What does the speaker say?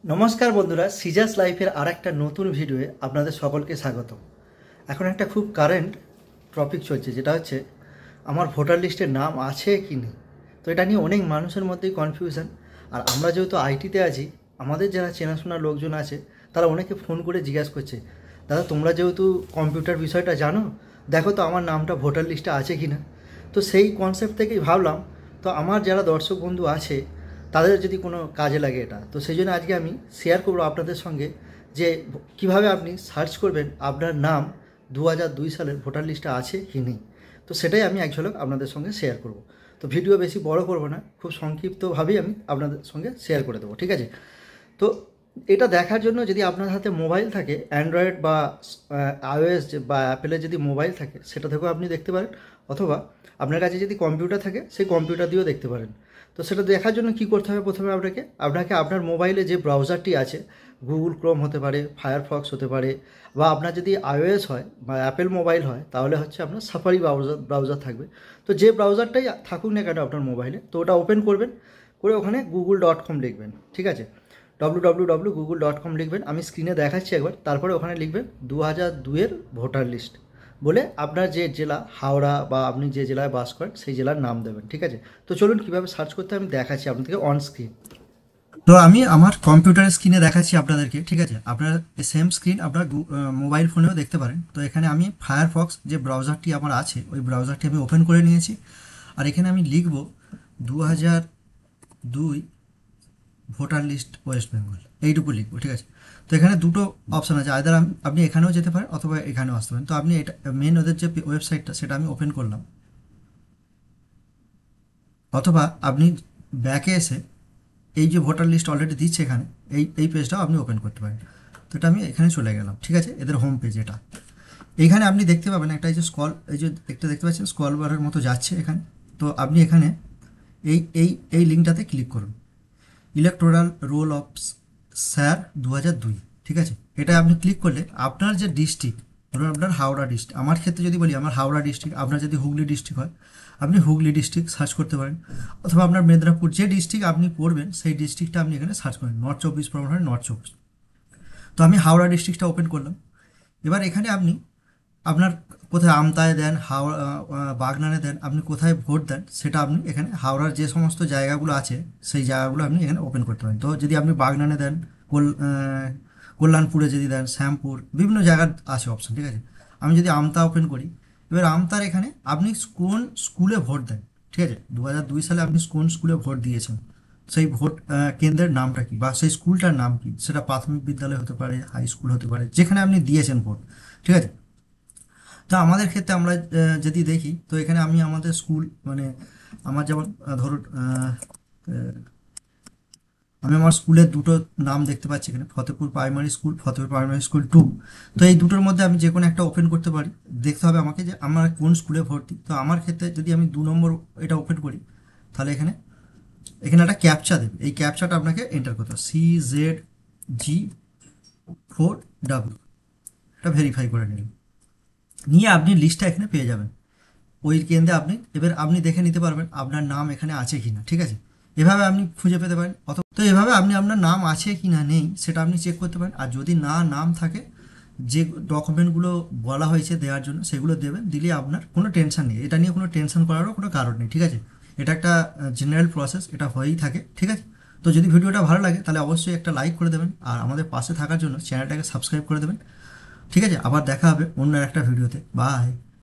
নমস্কার বন্ধুরা, সিজাস লাইফের আর একটা নতুন ভিডিওয়ে আপনাদের সকলকে স্বাগত। এখন একটা খুব কারেন্ট টপিক চলছে, যেটা হচ্ছে আমার ভোটার লিস্টে নাম আছে কি নেই। তো এটা নিয়ে অনেক মানুষের মধ্যেই কনফিউশন। আর আমরা যেহেতু আইটিতে আছি, আমাদের যারা চেনাশোনা লোকজন আছে তারা অনেকে ফোন করে জিজ্ঞাসা করছে, দাদা তোমরা যেহেতু কম্পিউটার বিষয়টা জানো, দেখো তো আমার নামটা ভোটার লিস্টে আছে কি না। তো সেই কনসেপ্ট থেকেই ভাবলাম, তো আমার যারা দর্শক বন্ধু আছে তাদের যদি কোনো কাজে লাগে এটা, তো সেই জন্য আজকে আমি শেয়ার করবো আপনাদের সঙ্গে যে কিভাবে আপনি সার্চ করবেন আপনার নাম 2002 সালের ভোটার লিস্টে আছে কি নেই। তো সেটাই আমি এক ঝলক আপনাদের সঙ্গে শেয়ার করব। তো ভিডিও বেশি বড় করব না, খুব সংক্ষিপ্তভাবেই আমি আপনাদের সঙ্গে শেয়ার করে দেবো, ঠিক আছে। তো এটা দেখার জন্য যদি আপনার হাতে মোবাইল থাকে, অ্যান্ড্রয়েড বা আইওএস বা অ্যাপেলের যদি মোবাইল থাকে সেটা থেকেও আপনি দেখতে পারেন, অথবা আপনার কাছে যদি কম্পিউটার থাকে সেই কম্পিউটার দিয়েও দেখতে পারেন। তো সেটা দেখার জন্য কি করতে হবে, প্রথমে আপনাকে আপনার মোবাইলে যে ব্রাউজারটি আছে, গুগল ক্রোম হতে পারে, ফায়ারফক্স হতে পারে, বা আপনার যদি আইওএস হয় বা অ্যাপেল মোবাইল হয় তাহলে হচ্ছে আপনার সাফারি ব্রাউজার থাকবে। তো যে ব্রাউজারটাই থাকুক না কেন আপনার মোবাইলে, তো ওটা ওপেন করবেন, করে ওখানে google.com লিখবেন, ঠিক আছে। www.google.com লিখবেন, আমি স্ক্রিনে দেখাচ্ছি একবার। তারপরে ওখানে লিখবেন 2002-এর ভোটার লিস্ট বলে আপনার যে জেলা হাওড়া বা আপনি যে জেলায় বাস করেন সেই জেলার নাম দেবেন, ঠিক আছে। তো চলুন কীভাবে সার্চ করতে আমি দেখাচ্ছি আপনাদেরকে অন স্ক্রিন। তো আমি আমার কম্পিউটার স্ক্রিনে দেখাচ্ছি আপনাদেরকে, ঠিক আছে। আপনার সেম স্ক্রিন আপনার মোবাইল ফোনেও দেখতে পারেন। তো এখানে আমি ফায়ারফক্স যে ব্রাউজারটি আমার আছে ওই ব্রাউজারটি আমি ওপেন করে নিয়েছি। আর এখানে আমি লিখব 2002 ভোটার লিস্ট ওয়েস্ট বেঙ্গল, এইটুকু লিখবো, ঠিক আছে। তো এখানে দুটো অপশান আছে, আইদার আপনি এখানেও যেতে পারেন অথবা এখানেও আসতে পারেন। তো আপনি এটা মেন ওদের যে ওয়েবসাইটটা সেটা আমি ওপেন করলাম, অথবা আপনি ব্যাকে এসে এই যে ভোটার লিস্ট অলরেডি দিচ্ছে এখানে, এই পেজটাও আপনি ওপেন করতে পারেন। তো এটা আমি এখানে চলে গেলাম, ঠিক আছে, এদের হোম পেজ এটা। এইখানে আপনি দেখতে পাবেন একটা এই যে একটা দেখতে পাচ্ছেন স্ক্রল বারের মতো যাচ্ছে এখানে। তো আপনি এখানে এই লিঙ্কটাতে ক্লিক করুন, ইলেকটোরাল রোল অফ স্যার 2002, ঠিক আছে। এটা আপনি ক্লিক করলে আপনার যে ডিস্ট্রিক্ট, ধরুন আপনার হাওড়া ডিস্ট্রিক্ট, আমার ক্ষেত্রে যদি বলি আমার হাওড়া ডিস্ট্রিক্ট, আপনার যদি হুগলি ডিস্ট্রিক্ট হয় আপনি হুগলি ডিস্ট্রিক্ট সার্চ করতে পারেন, অথবা আপনার মেদিনীপুর যে ডিস্ট্রিক্ট আপনি পড়বেন সেই ডিস্ট্রিক্টটা আপনি এখানে সার্চ করেন। নর্থ চব্বিশ পরগনা হয় নর্থ চব্বিশ। তো আমি হাওড়া ডিস্ট্রিক্টটা ওপেন করলাম। এবার এখানে আপনি আপনার কোথায় আমতায় দেন, হাওড়া বাগনানে দেন, আপনি কোথায় ভোট দেন সেটা আপনি এখানে হাওড়ার যে সমস্ত জায়গাগুলো আছে সেই জায়গাগুলো আপনি এখানে ওপেন করতে পারেন। তো যদি আপনি বাগনানে দেন, কল্যাণপুরে যদি দেন, শ্যামপুর, বিভিন্ন জায়গার আছে অপশন, ঠিক আছে। আমি যদি আমতা ওপেন করি, এবার আমতার এখানে আপনি কোন স্কুলে ভোট দেন, ঠিক আছে, 2002 সালে আপনি কোন স্কুলে ভোট দিয়েছেন, সেই ভোট কেন্দ্রের নামটা কি বা সেই স্কুলটার নাম কি, সেটা প্রাথমিক বিদ্যালয় হতে পারে, হাই স্কুল হতে পারে, যেখানে আপনি দিয়েছেন ভোট, ঠিক আছে। তো আমাদের ক্ষেত্রে আমরা যদি দেখি, তো এখানে আমি আমাদের স্কুল মানে আমার যেমন ধরুন আমি আমার স্কুলের দুটো নাম দেখতে পাচ্ছি এখানে, Fatehpur primary school, Fatehpur primary school 2। তো এই দুটোর মধ্যে আমি যে কোনো একটা ওপেন করতে পারি। দেখতে হবে আমাকে যে আমার কোন স্কুলে ভর্তি। তো আমার ক্ষেত্রে যদি আমি 2 নম্বর এটা ওপেন করি, তাহলে এখানে এখানে একটা ক্যাপচা দেবে। এই ক্যাপচাটা আপনাকে এন্টার করতে হবে, CZG4W। এটা ভেরিফাই করে নিন, নিয়ে আপনি লিস্টটা এখানে পেয়ে যাবেন। ওই কেন্দ্রে এবার আপনি দেখে নিতে পারবেন আপনার নাম এখানে আছে কি না, ঠিক আছে। এভাবে আপনি খুঁজে পেতে পারেন। তো এভাবে আপনি আপনার নাম আছে কি না নেই সেটা আপনি চেক করতে পারেন। আর যদি নাম থাকে, যে ডকুমেন্টগুলো বলা হয়েছে দেওয়ার জন্য সেগুলো দেবেন, দিলে আপনার কোনো টেনশন নেই। এটা নিয়ে কোনো টেনশন করারও কোনো কারণ নেই, ঠিক আছে। এটা একটা জেনারেল প্রসেস, এটা হয়েই থাকে, ঠিক আছে। তো যদি ভিডিওটা ভালো লাগে তাহলে অবশ্যই একটা লাইক করে দেবেন, আর আমাদের পাশে থাকার জন্য চ্যানেলটাকে সাবস্ক্রাইব করে দেবেন, ঠিক আছে। আবার দেখা হবে অন্য একটা ভিডিওতে। বাই।